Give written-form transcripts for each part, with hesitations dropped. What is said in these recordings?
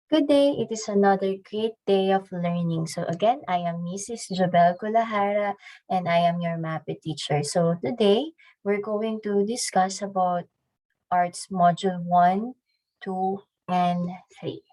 Good day. It is another great day of learning. So again, I am Mrs. Jobel Kulahara and I am your MAPE teacher. So today, we're going to discuss about Arts Module 1, 2, and 3.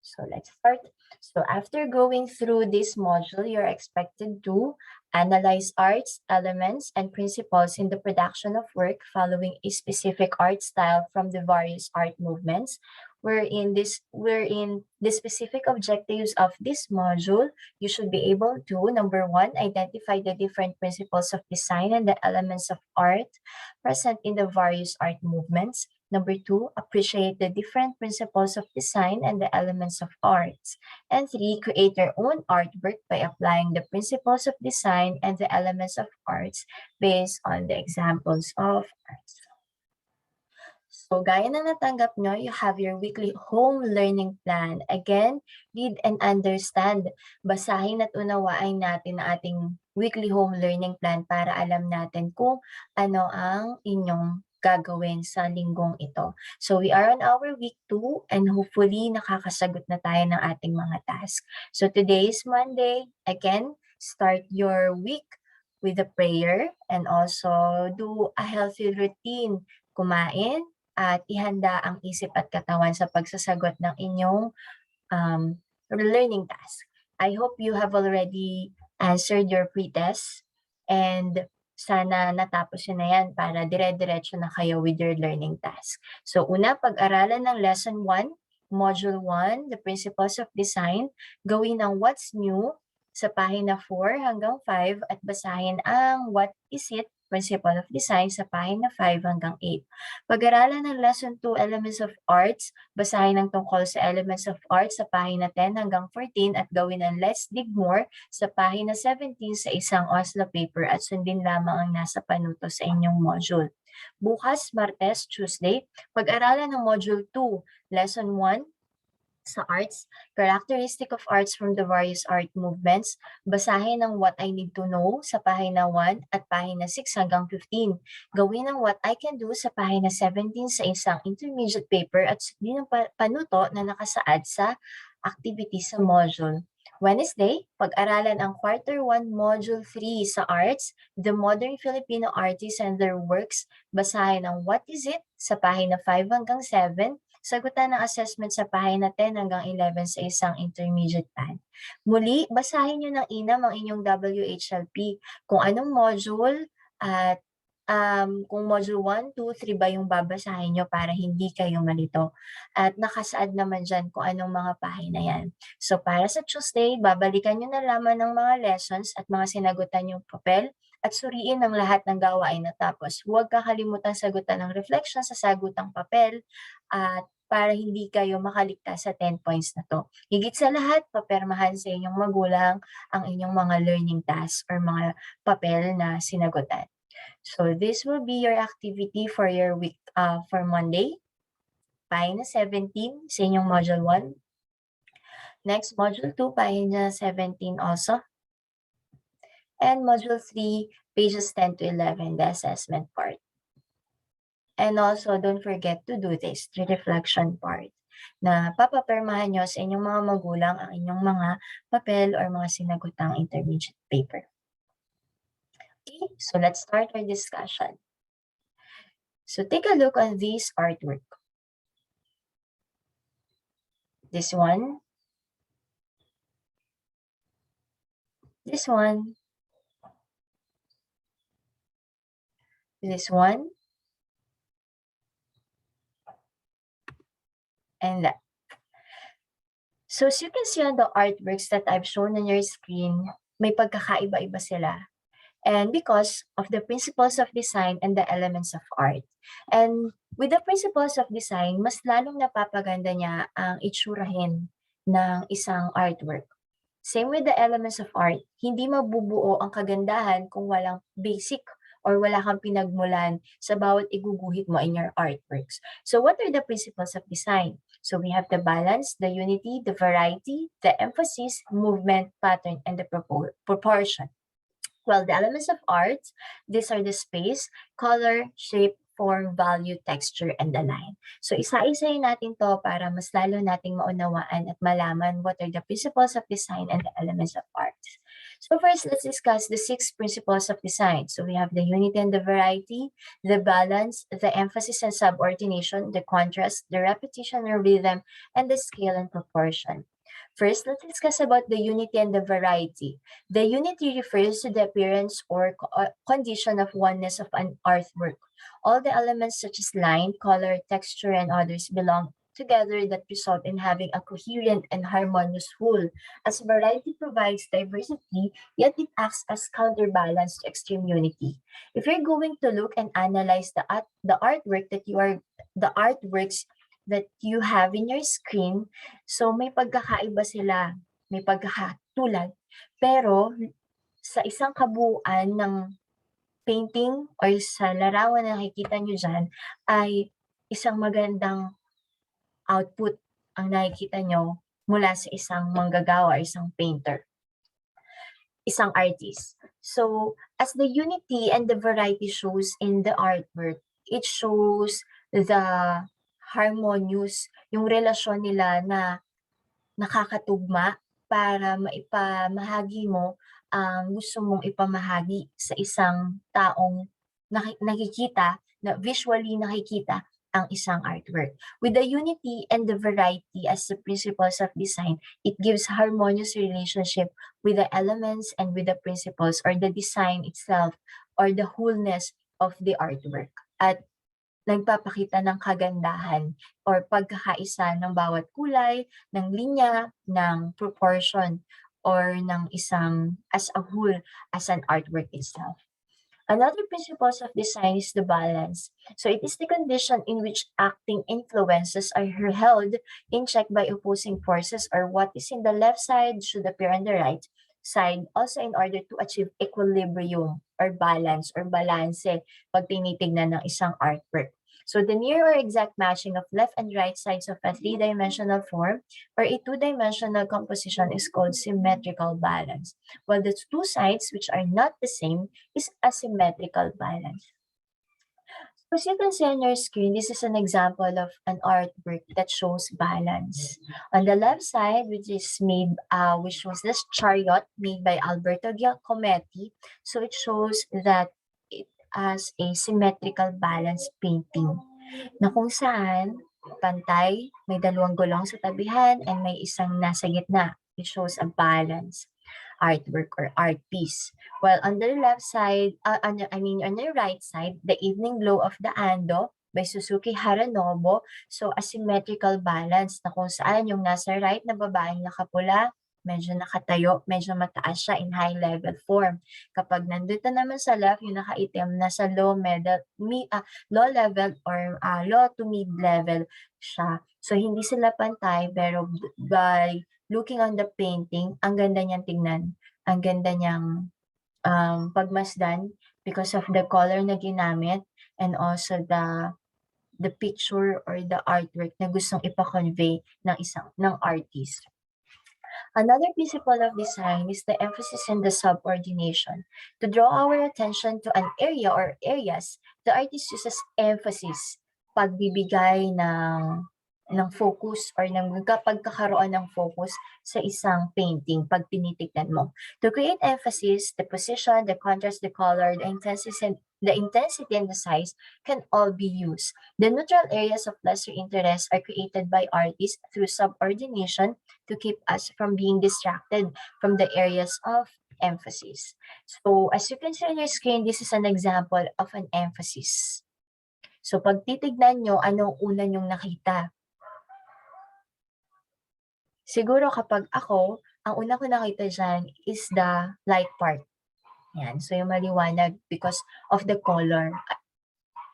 So let's start. So after going through this module, you're expected to analyze arts, elements, and principles in the production of work following a specific art style from the various art movements. Wherein the specific objectives of this module, you should be able to, number one, identify the different principles of design and the elements of art present in the various art movements. Number two, appreciate the different principles of design and the elements of arts. And three, create your own artwork by applying the principles of design and the elements of arts based on the examples of arts. So gaya na natanggap nyo, you have your weekly home learning plan. Again, read and understand. Basahin at unawain natin ang ating weekly home learning plan para alam natin kung ano ang inyong gagawin sa linggong ito. So we are on our week 2 and hopefully nakakasagot na tayo ng ating mga task. So today is Monday. Again, start your week with a prayer and also do a healthy routine. Kumain at ihanda ang isip at katawan sa pagsasagot ng inyong learning task. I hope you have already answered your pre-test and sana natapos yun na yan para dire-diretso na kayo with your learning task. So una, pag-aralan ng Lesson 1, Module 1, The Principles of Design, gawin ang What's New sa pahina 4 hanggang 5 at basahin ang What is it? Principle of Design sa pahina 5 hanggang 8. Pag-aralan ng Lesson 2, Elements of Arts, basahin ang tungkol sa Elements of Arts sa pahina 10 hanggang 14 at gawin ang Let's Dig More sa pahina 17 sa isang Oslo paper at sundin lamang ang nasa panuto sa inyong module. Bukas, Martes, Tuesday, pag-aralan ng Module 2, Lesson 1, sa arts, characteristic of arts from the various art movements, basahin ang What I Need to Know sa pahina 1 at pahina 6 hanggang 15. Gawin ang What I Can Do sa pahina 17 sa isang intermediate paper at sundin ang panuto na nakasaad sa activity sa module. Wednesday, pag-aralan ang Quarter 1 Module 3 sa Arts, The Modern Filipino Artists and Their Works, basahin ang What is it sa pahina 5 hanggang 7, sagutan ng assessment sa pahina 10 hanggang 11 sa isang intermediate plan. Muli, basahin nyo ng inam ang inyong WHLP kung anong module at kung module 1, 2, 3 ba yung babasahin nyo para hindi kayo malito. At nakasaad naman dyan kung anong mga pahina yan. So para sa Tuesday, babalikan nyo na lamang ng mga lessons at mga sinagutan yung papel at suriin ang lahat ng gawain natapos. Huwag kakalimutan sagutan ng reflection sa sagutang papel at para hindi kayo makaligtas sa 10 points na to. Higit sa lahat, papermahan sa inyong magulang ang inyong mga learning tasks or mga papel na sinagutan. So this will be your activity for your week for Monday. Pahina 17 sa inyong Module 1. Next, Module 2, pahina 17 also. And Module 3, pages 10 to 11, the assessment part. And also, don't forget to do this, the reflection part, na papapermahan nyo sa inyong mga magulang ang inyong mga papel or mga sinagutang intermediate paper. Okay, so let's start our discussion. So take a look at this artwork. This one. This one. This one. And that. So as you can see on the artworks that I've shown on your screen, may pagkakaiba-iba sila. And because of the principles of design and the elements of art. And with the principles of design, mas lalong napapaganda niya ang itsurahin ng isang artwork. Same with the elements of art, hindi mabubuo ang kagandahan kung walang basic or wala kang pinagmulan sa bawat iguguhit mo in your artworks. So what are the principles of design? So we have the balance, the unity, the variety, the emphasis, movement, pattern, and the proportion. Well, the elements of art, these are the space, color, shape, form, value, texture, and align. So isa-isahin natin to para mas lalo nating maunawaan at malaman what are the principles of design and the elements of art. So first, let's discuss the 6 principles of design. So we have the unity and the variety, the balance, the emphasis and subordination, the contrast, the repetition or rhythm, and the scale and proportion. First, let's discuss about the unity and the variety. The unity refers to the appearance or condition of oneness of an artwork. All the elements such as line, color, texture, and others belong together that result in having a coherent and harmonious whole. As variety provides diversity, yet it acts as counterbalance to extreme unity. If you're going to look and analyze the artworks that you have in your screen, so may pagkakaiba sila, may pagkakatulad, pero sa isang kabuuan ng painting or sa larawan na nakikita nyo dyan ay isang magandang output ang nakikita nyo mula sa isang manggagawa, isang painter, isang artist. So, as the unity and the variety shows in the artwork, it shows the harmonious, yung relasyon nila na nakakatugma para maipamahagi mo ang gusto mong ipamahagi sa isang taong nakikita, na visually nakikita ang isang artwork. With the unity and the variety as the principles of design, it gives harmonious relationship with the elements and with the principles or the design itself or the wholeness of the artwork. At nagpapakita ng kagandahan or pagkakaisa ng bawat kulay, ng linya, ng proportion, or ng isang as a whole, as an artwork itself. Another principle of design is the balance. So it is the condition in which acting influences are held in check by opposing forces, or what is in the left side should appear on the right side, also in order to achieve equilibrium or balance or balance pag tinitignan ng isang artwork. So the near or exact matching of left and right sides of a three-dimensional form or a two-dimensional composition is called symmetrical balance, while the two sides which are not the same is asymmetrical balance. As you can see on your screen, this is an example of an artwork that shows balance. On the left side, which was this chariot made by Alberto Giacometti, so it shows that it has a symmetrical balance painting, na kung saan pantay, may dalawang gulong sa tabihan, and may isang nasa gitna. It shows a balance artwork or art piece. While on the left side, on the right side, The Evening Glow of the Ando by Suzuki Haranobu. So, asymmetrical balance na kung saan yung nasa right na babaeng nakapula, medyo nakatayo, medyo mataas siya in high level form. Kapag nandito naman sa left, yung nakaitim, nasa low level or low to mid level siya. So, hindi sila pantay, pero by looking on the painting, ang ganda niyang tingnan. Ang ganda niyang pagmasdan because of the color na ginamit and also the picture or the artwork na gustong ipa-convey ng artist. Another principle of design is the emphasis and the subordination. To draw our attention to an area or areas, the artist uses emphasis, pagbibigay ng focus or ng pagkakaroon ng focus sa isang painting pag tinitignan mo. To create emphasis, the position, the contrast, the color, the intensity and the size can all be used. The neutral areas of lesser interest are created by artists through subordination to keep us from being distracted from the areas of emphasis. So as you can see on your screen, this is an example of an emphasis. So pag titignan nyo, anong una nyong nakita? Siguro kapag ako, ang una ko nakita dyan is the light part. Yan. So yung maliwanag because of the color.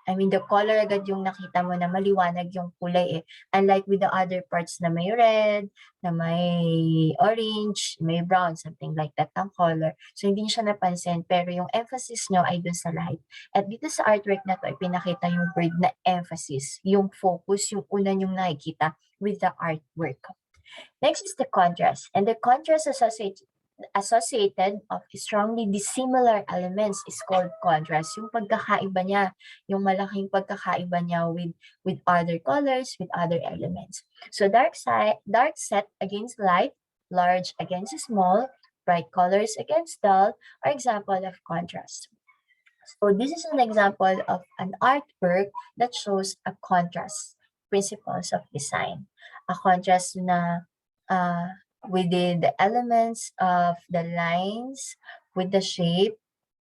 The color agad yung nakita mo na maliwanag yung kulay eh. Unlike with the other parts na may red, na may orange, may brown, something like that ang color. So hindi siya napansin, pero yung emphasis nyo ay dun sa light. At dito sa artwork na to, ay pinakita yung word na emphasis, yung focus, yung una yung nakikita with the artwork. Next is the contrast. And the contrast associated associated of strongly dissimilar elements is called contrast. Yung pagkakaiba niya, yung malaking pagkakaiba niya with other colors, with other elements. So dark set against light, large against small, bright colors against dull are example of contrast. So this is an example of an artwork that shows a contrast principles of design. A contrast na within the elements of the lines, with the shape,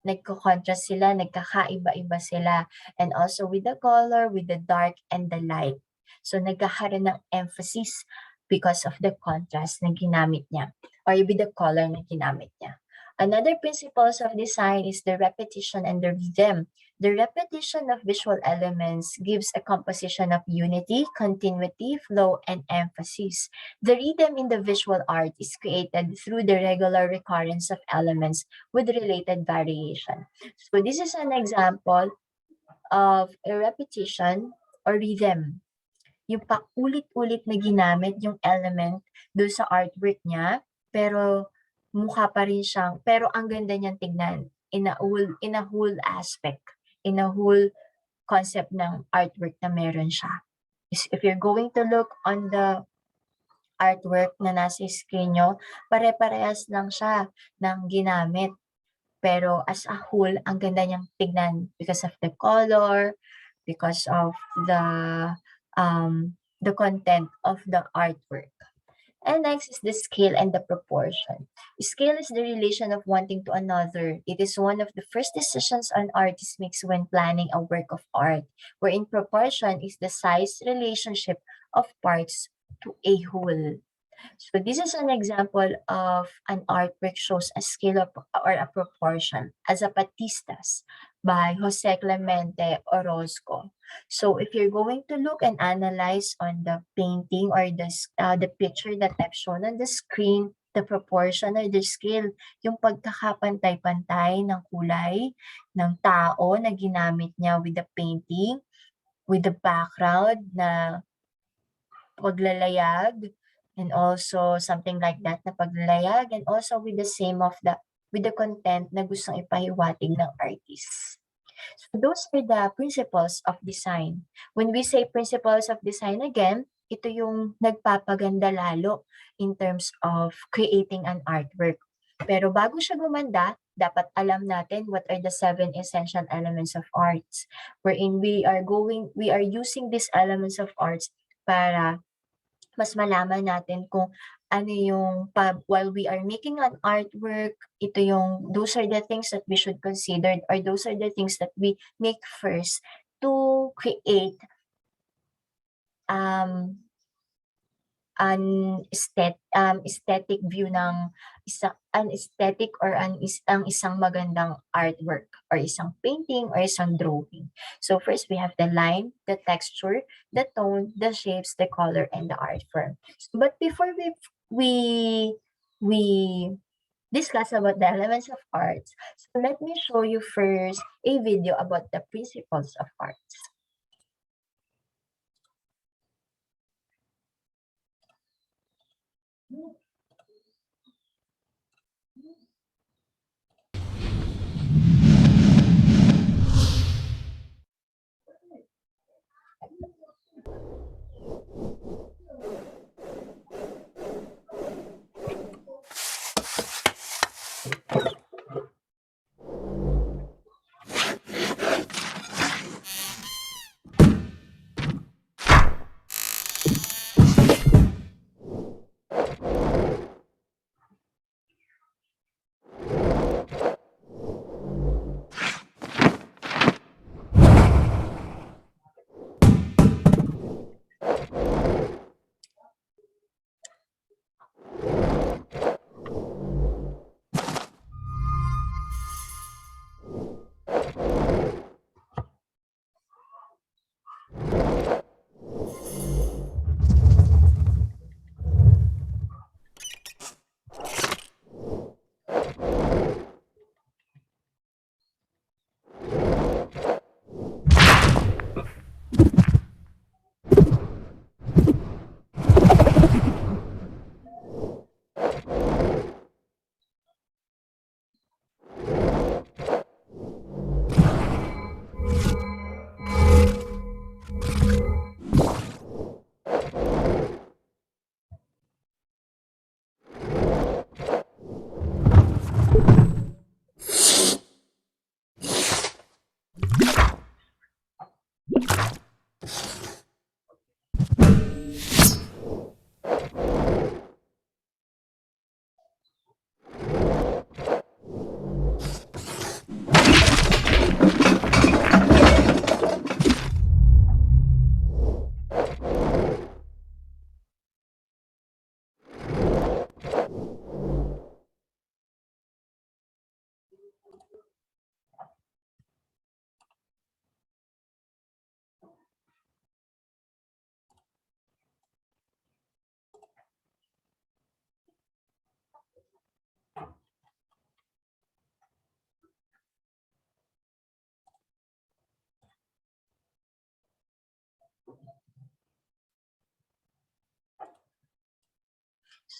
nagko-contrast sila, nagkakaiba-iba sila. And also with the color, with the dark and the light. So nagkakaroon ng emphasis because of the contrast na ginamit niya or with the color na ginamit niya. Another principles of design is the repetition and the rhythm. The repetition of visual elements gives a composition of unity, continuity, flow, and emphasis. The rhythm in the visual art is created through the regular recurrence of elements with related variation. So this is an example of a repetition or rhythm. Yung paulit-ulit na ginamit yung element doon sa artwork niya, pero mukha pa rin siyang, pero ang ganda niyang tignan in a whole aspect, in a whole concept ng artwork na meron siya. If you're going to look on the artwork na nasa screen nyo, pare-parehas lang siya ng ginamit. Pero as a whole, ang ganda niyang tignan because of the color, because of the content of the artwork. And next is the scale and the proportion. Scale is the relation of one thing to another. It is one of the first decisions an artist makes when planning a work of art, wherein proportion is the size relationship of parts to a whole. So this is an example of an artwork shows a scale of, or a proportion as Zapatistas by Jose Clemente Orozco. So if you're going to look and analyze on the painting or the picture that I've shown on the screen, the proportion or the scale, yung pagkakapantay-pantay ng kulay ng tao na ginamit niya with the painting, with the background na paglalayag, and also something like that na paglalayag, and also with the same of with the content na gustong ipahiwatig ng artist. So those are the principles of design. When we say principles of design again, ito yung nagpapaganda lalo in terms of creating an artwork. Pero bago siya gumanda, dapat alam natin what are the 7 essential elements of arts, wherein we are using these elements of arts para mas malaman natin kung ano yung while we are making an artwork, those are the things that we should consider, or those are the things that we make first to create an aesthetic view ng an aesthetic or ang isang magandang artwork or isang painting or isang drawing. So first we have the line, the texture, the tone, the shapes, the color, and the art form. But before we discuss about the elements of arts, so let me show you first a video about the principles of arts.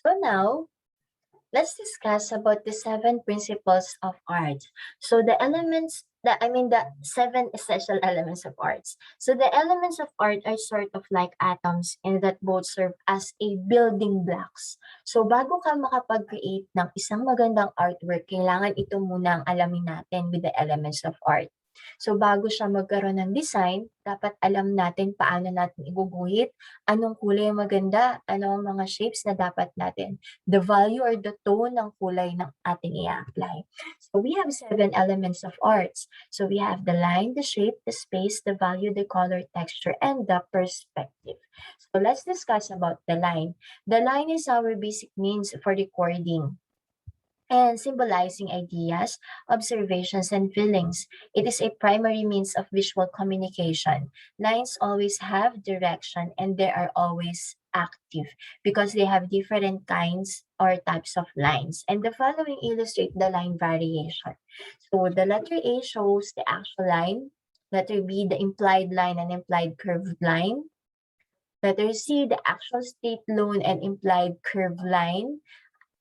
So now, let's discuss about the 7 principles of art. So the elements that the 7 essential elements of arts. So the elements of art are sort of like atoms in that both serve as a building blocks. So bago ka makapag-create ng isang magandang artwork, kailangan ito muna ang alamin natin with the elements of art. So bago siya magkaroon ng design, dapat alam natin paano natin iguguhit, anong kulay ang maganda, ano ang mga shapes na dapat natin, the value or the tone ng kulay ng ating i-apply. So we have 7 elements of arts. So we have the line, the shape, the space, the value, the color, texture, and the perspective. So let's discuss about the line. The line is our basic means for recording and symbolizing ideas, observations, and feelings. It is a primary means of visual communication. Lines always have direction and they are always active because they have different kinds or types of lines. And the following illustrate the line variation. So the letter A shows the actual line, letter B, the implied line and implied curved line, letter C, the actual straight line and implied curved line,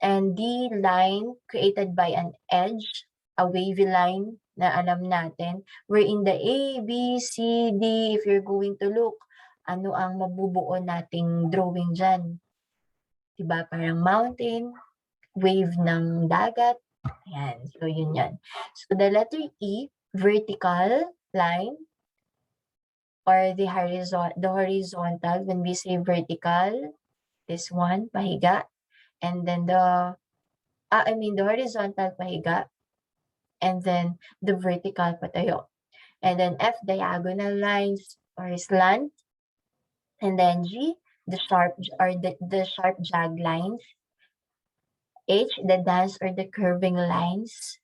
and D, line created by an edge, a wavy line na alam natin. Wherein the A, B, C, D, if you're going to look, ano ang mabubuo nating drawing dyan? Diba? Parang mountain, wave ng dagat. Ayan, so yun yan. So the letter E, vertical line, or the horizontal. When we say vertical, this one, pahiga. And then the horizontal pahiga, and then the vertical patayo. And then F, diagonal lines or slant. And then G, the sharp or the sharp jag lines. H, the dance or the curving lines.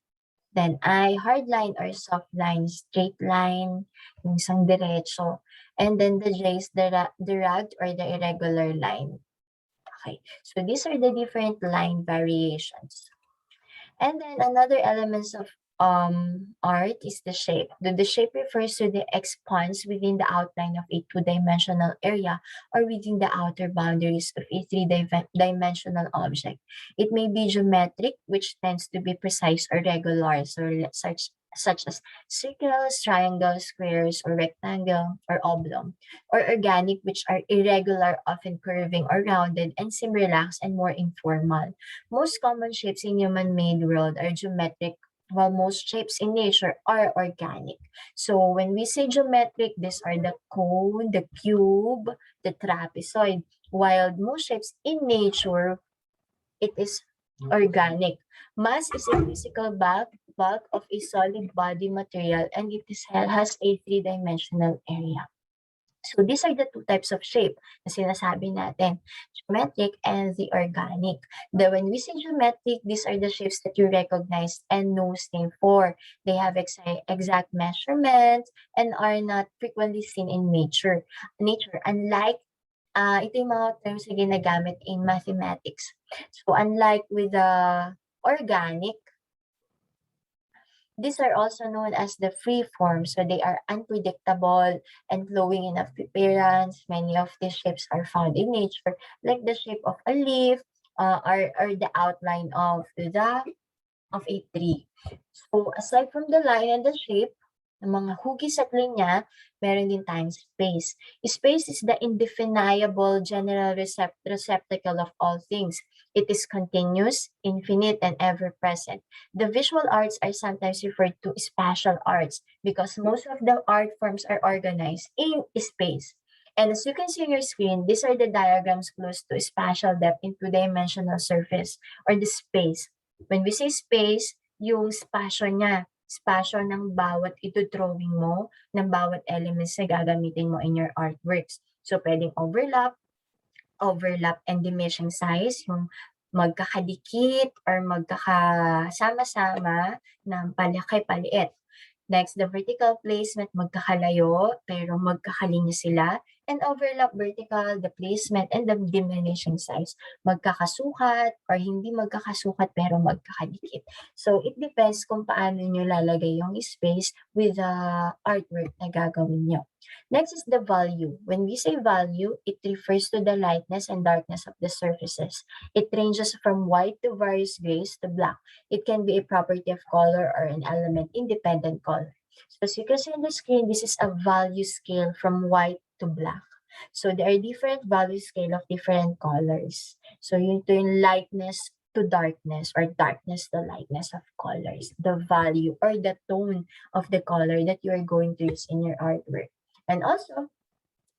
Then I, hard line or soft line, straight line, yung isang diretso. And then the J is the ragged or the irregular line. Okay, so these are the different line variations. And then another elements of art is the shape. The shape refers to the expanse within the outline of a two-dimensional area or within the outer boundaries of a three-dimensional object. It may be geometric, which tends to be precise or regular, so such as circles, triangles, squares, or rectangle, or oblong, or organic, which are irregular, often curving or rounded, and seem relaxed and more informal. Most common shapes in human-made world are geometric, while most shapes in nature are organic. So when we say geometric, these are the cone, the cube, the trapezoid, while most shapes in nature, it is organic. Mass is a physical bulk of a solid body material, and has a three-dimensional area. So these are the two types of shape na sinasabi natin, geometric and the organic. When we say geometric, these are the shapes that you recognize and knows name for. They have exact measurements and are not frequently seen in nature. Unlike ito yung mga terms na ginagamit in mathematics. So unlike with the organic, these are also known as the free form. So they are unpredictable and flowing in appearance. Many of these shapes are found in nature, like the shape of a leaf or the outline of a tree. So aside from the line and the shape, ng mga hugis at linya, meron din tayong space. Space is the indefinable general receptacle of all things. It is continuous, infinite, and ever-present. The visual arts are sometimes referred to spatial arts because most of the art forms are organized in space. And as you can see on your screen, these are the diagrams close to spatial depth in two-dimensional surface or the space. When we say space, yung spasyo niya, spasyo ng bawat ito-drawing mo, ng bawat elements na gagamitin mo in your artworks. So, pwedeng overlap and diminishing size, yung magkakadikit or magkakasama-sama ng palaki-paliit. Next, the vertical placement, magkakalayo pero magkakalinya sila. And overlap vertical, the placement, and the diminishing size. Magkakasukat or hindi magkakasukat pero magkakadikit. So, it depends kung paano nyo lalagay yung space with the artwork na gagawin nyo. Next is the value. When we say value, it refers to the lightness and darkness of the surfaces. It ranges from white to various grays to black. It can be a property of color or an element-independent color. So as you can see on the screen, this is a value scale from white to black. So there are different value scale of different colors. So yung lightness to darkness or darkness to lightness of colors, the value or the tone of the color that you are going to use in your artwork. And also,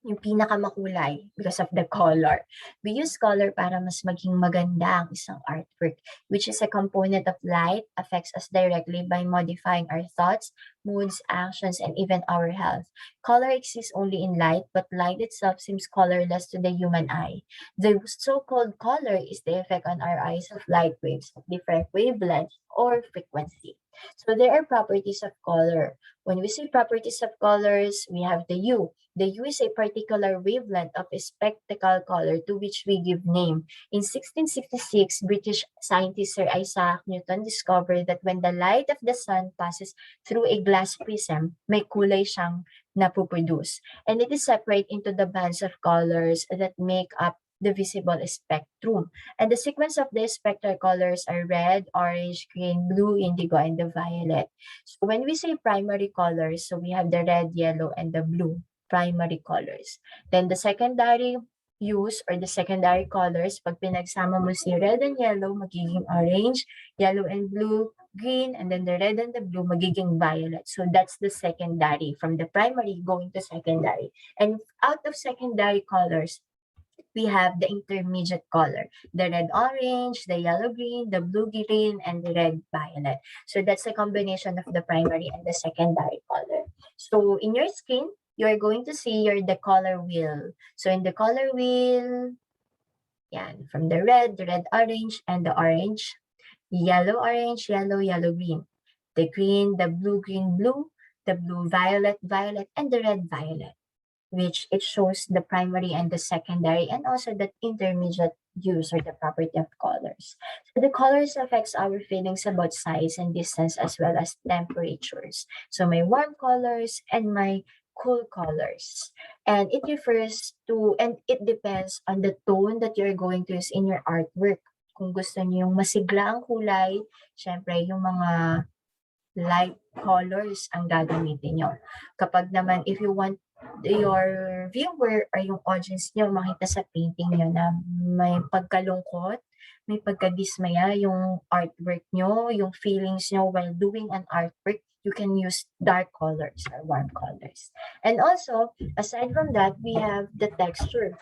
yung pinakamakulay because of the color. We use color para mas maging maganda ang isang artwork, which is a component of light, affects us directly by modifying our thoughts, moods, actions, and even our health. Color exists only in light, but light itself seems colorless to the human eye. The so-called color is the effect on our eyes of light waves of different wavelengths or frequency. So there are properties of color. When we say properties of colors, we have the hue. The hue is a particular wavelength of a spectacle color to which we give name. In 1666, British scientist Sir Isaac Newton discovered that when the light of the sun passes through a glass prism, may kulay siyang napuproduce. And it is separate into the bands of colors that make up the visible spectrum. And the sequence of the spectral colors are red, orange, green, blue, indigo, and the violet. So when we say primary colors, so we have the red, yellow, and the blue primary colors. Then the secondary hues or the secondary colors, pag pinagsama mo si red and yellow, magiging orange, yellow and blue, green, and then the red and the blue, magiging violet. So that's the secondary, from the primary going to secondary. And out of secondary colors, we have the intermediate color, the red-orange, the yellow-green, the blue-green, and the red-violet. So that's a combination of the primary and the secondary color. So in your screen, you're going to see the color wheel. So in the color wheel, from the red-orange, and the orange, yellow-orange, yellow, yellow-green, the green, the blue-green, blue, the blue-violet, violet, and the red-violet, which it shows the primary and the secondary and also the intermediate use or the property of colors. So the colors affects our feelings about size and distance as well as temperatures. So my warm colors and my cool colors. And it refers to, and it depends on the tone that you're going to use in your artwork. Kung gusto niyo yung masigla ang kulay, syempre yung mga light colors ang gagamitin nyo. Kapag naman, if you want your viewer or yung audience nyo makita sa painting nyo na may pagkalungkot, may pagkadismaya yung artwork nyo, yung feelings nyo while doing an artwork, you can use dark colors or warm colors. And also, aside from that, we have the texture.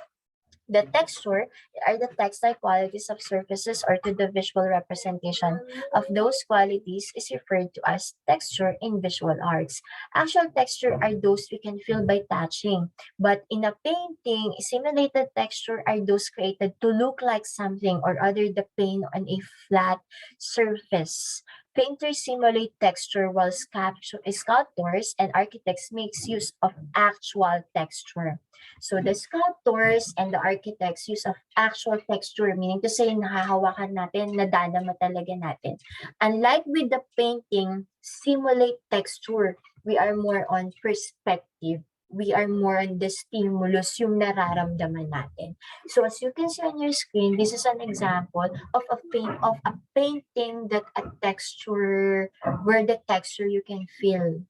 The texture are the textile qualities of surfaces or to the visual representation of those qualities is referred to as texture in visual arts. Actual texture are those we can feel by touching, but in a painting, simulated texture are those created to look like something or other the paint on a flat surface. Painters simulate texture while sculptors and architects makes use of actual texture. So the sculptors and the architects use of actual texture, meaning to say nahahawakan natin, nadadama talaga natin. Unlike with the painting, simulate texture, we are more on perspective. We are more on the stimulus, yung nararamdaman natin. So as you can see on your screen, this is an example of a painting that a texture, where the texture you can feel.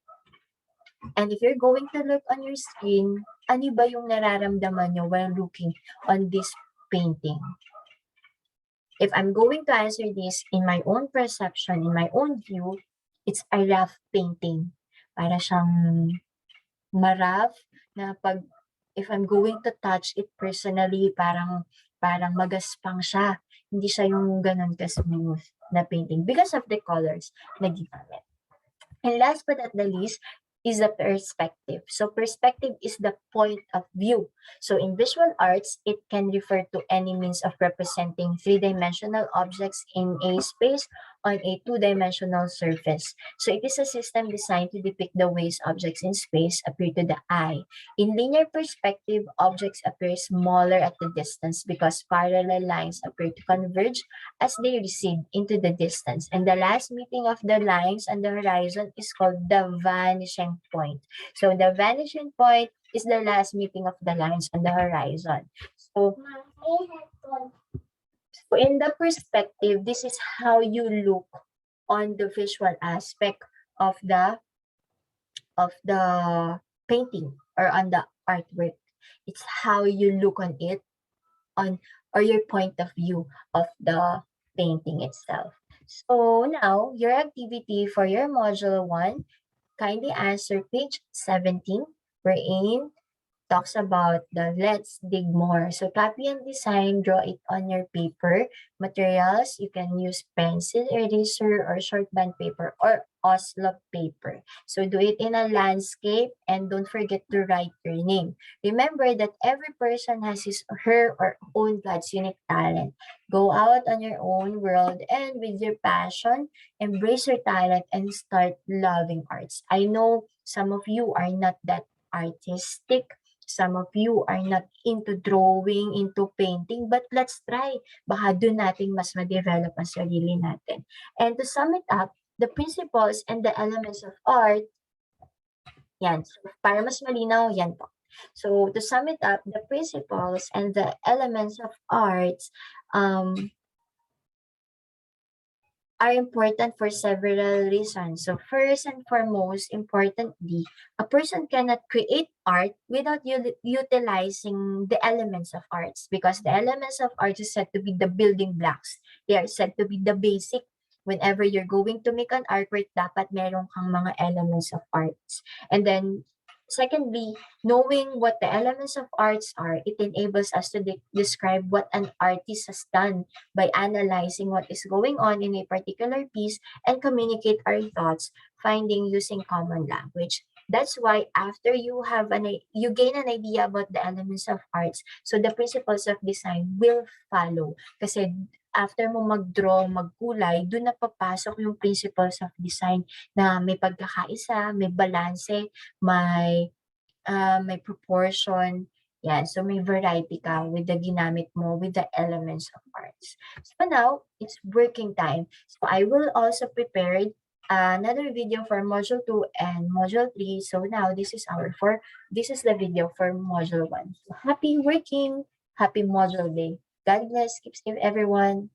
And if you're going to look on your screen, ano ba yung nararamdaman nyo while looking on this painting? If I'm going to answer this in my own perception, in my own view, it's a rough painting. Para siyang ma-rough na if I'm going to touch it personally, parang magaspang siya. Hindi siya yung ganun ka-smooth na painting because of the colors na ginamit. And last but not the least, is the perspective. So perspective is the point of view. So in visual arts, it can refer to any means of representing three-dimensional objects in a space on a two-dimensional surface. So it is a system designed to depict the ways objects in space appear to the eye. In linear perspective, objects appear smaller at the distance because parallel lines appear to converge as they recede into the distance. And the last meeting of the lines on the horizon is called the vanishing point. So the vanishing point is the last meeting of the lines on the horizon. So in the perspective, this is how you look on the visual aspect of the painting or on the artwork. It's how you look on it on or your point of view of the painting itself. So now your activity for your module 1, kindly answer page 17, wherein talks about the let's dig more. So copy and design, draw it on your paper. Materials, you can use pencil, eraser, or short band paper, or Oslo paper. So do it in a landscape and don't forget to write your name. Remember that every person has his or her or own God's unique talent. Go out on your own world and with your passion, embrace your talent and start loving arts. I know some of you are not that artistic. Some of you are not into drawing, into painting, but let's try. Baka doon natin mas ma-develop ang sarili natin. And to sum it up, the principles and the elements of art, yan. So, para mas malinaw, yan po. So, to sum it up, the principles and the elements of arts are important for several reasons. So first and foremost, importantly, a person cannot create art without utilizing the elements of arts, because the elements of art is said to be the building blocks. They are said to be the basic. Whenever you're going to make an artwork, dapat meron kang mga elements of arts. And then secondly, knowing what the elements of arts are, it enables us to describe what an artist has done by analyzing what is going on in a particular piece and communicate our thoughts, finding using common language. That's why after you you gain an idea about the elements of arts, so the principles of design will follow. Kasi after mo mag-draw, magkulay, doon na papasok yung principles of design na may pagkakaisa, may balanse, may proportion. Yan. So may variety ka with the ginamit mo, with the elements of arts. So now, it's working time. So I will also prepare another video for module 2 and module 3. So now this is the video for module 1. So happy working, happy module day. God bless, keep safe everyone.